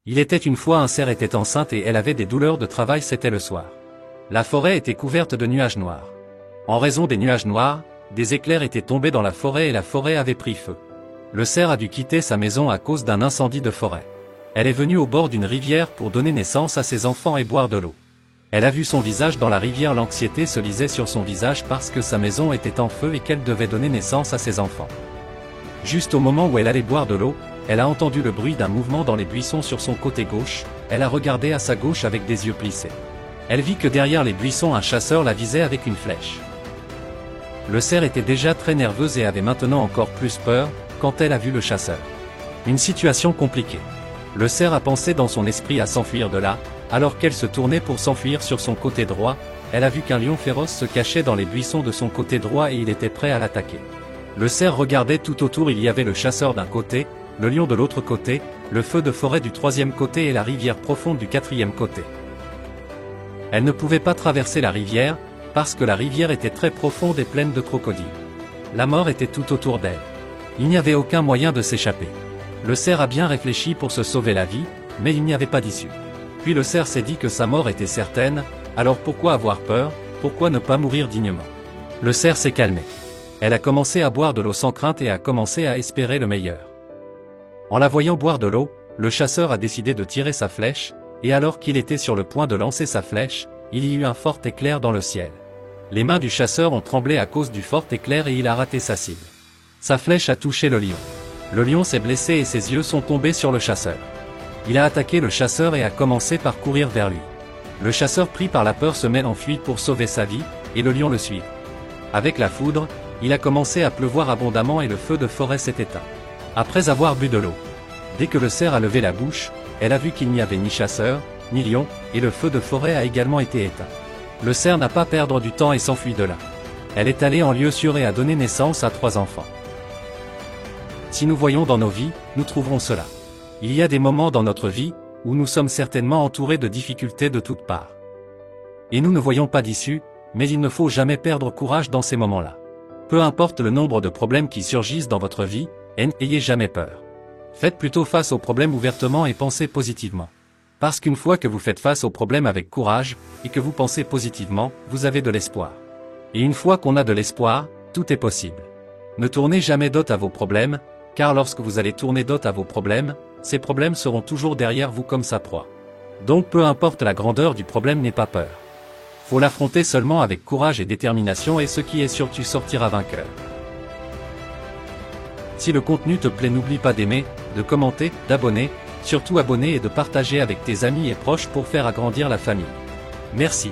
Il était une fois un cerf était enceinte et elle avait des douleurs de travail, c'était le soir. La forêt était couverte de nuages noirs. En raison des nuages noirs, des éclairs étaient tombés dans la forêt et la forêt avait pris feu. Le cerf a dû quitter sa maison à cause d'un incendie de forêt. Elle est venue au bord d'une rivière pour donner naissance à ses enfants et boire de l'eau. Elle a vu son visage dans la rivière, l'anxiété se lisait sur son visage parce que sa maison était en feu et qu'elle devait donner naissance à ses enfants. Juste au moment où elle allait boire de l'eau, elle a entendu le bruit d'un mouvement dans les buissons sur son côté gauche, elle a regardé à sa gauche avec des yeux plissés. Elle vit que derrière les buissons un chasseur la visait avec une flèche. Le cerf était déjà très nerveuse et avait maintenant encore plus peur, quand elle a vu le chasseur. Une situation compliquée. Le cerf a pensé dans son esprit à s'enfuir de là, alors qu'elle se tournait pour s'enfuir sur son côté droit, elle a vu qu'un lion féroce se cachait dans les buissons de son côté droit et il était prêt à l'attaquer. Le cerf regardait tout autour, il y avait le chasseur d'un côté, le lion de l'autre côté, le feu de forêt du troisième côté et la rivière profonde du quatrième côté. Elle ne pouvait pas traverser la rivière, parce que la rivière était très profonde et pleine de crocodiles. La mort était tout autour d'elle. Il n'y avait aucun moyen de s'échapper. Le cerf a bien réfléchi pour se sauver la vie, mais il n'y avait pas d'issue. Puis le cerf s'est dit que sa mort était certaine, alors pourquoi avoir peur, pourquoi ne pas mourir dignement? Le cerf s'est calmé. Elle a commencé à boire de l'eau sans crainte et a commencé à espérer le meilleur. En la voyant boire de l'eau, le chasseur a décidé de tirer sa flèche, et alors qu'il était sur le point de lancer sa flèche, il y eut un fort éclair dans le ciel. Les mains du chasseur ont tremblé à cause du fort éclair et il a raté sa cible. Sa flèche a touché le lion. Le lion s'est blessé et ses yeux sont tombés sur le chasseur. Il a attaqué le chasseur et a commencé par courir vers lui. Le chasseur pris par la peur se met en fuite pour sauver sa vie, et le lion le suit. Avec la foudre, il a commencé à pleuvoir abondamment et le feu de forêt s'est éteint. Après avoir bu de l'eau. Dès que le cerf a levé la bouche, elle a vu qu'il n'y avait ni chasseur, ni lion, et le feu de forêt a également été éteint. Le cerf n'a pas perdu du temps et s'enfuit de là. Elle est allée en lieu sûr et a donné naissance à 3 enfants. Si nous voyons dans nos vies, nous trouverons cela. Il y a des moments dans notre vie, où nous sommes certainement entourés de difficultés de toutes parts. Et nous ne voyons pas d'issue, mais il ne faut jamais perdre courage dans ces moments-là. Peu importe le nombre de problèmes qui surgissent dans votre vie, n'ayez jamais peur. Faites plutôt face aux problèmes ouvertement et pensez positivement. Parce qu'une fois que vous faites face aux problèmes avec courage, et que vous pensez positivement, vous avez de l'espoir. Et une fois qu'on a de l'espoir, tout est possible. Ne tournez jamais dos à vos problèmes, car lorsque vous allez tourner dos à vos problèmes, ces problèmes seront toujours derrière vous comme sa proie. Donc peu importe la grandeur du problème, n'ayez pas peur. Faut l'affronter seulement avec courage et détermination et ce qui est sûr, tu sortiras vainqueur. Si le contenu te plaît, n'oublie pas d'aimer, de commenter, d'abonner, surtout abonner et de partager avec tes amis et proches pour faire agrandir la famille. Merci.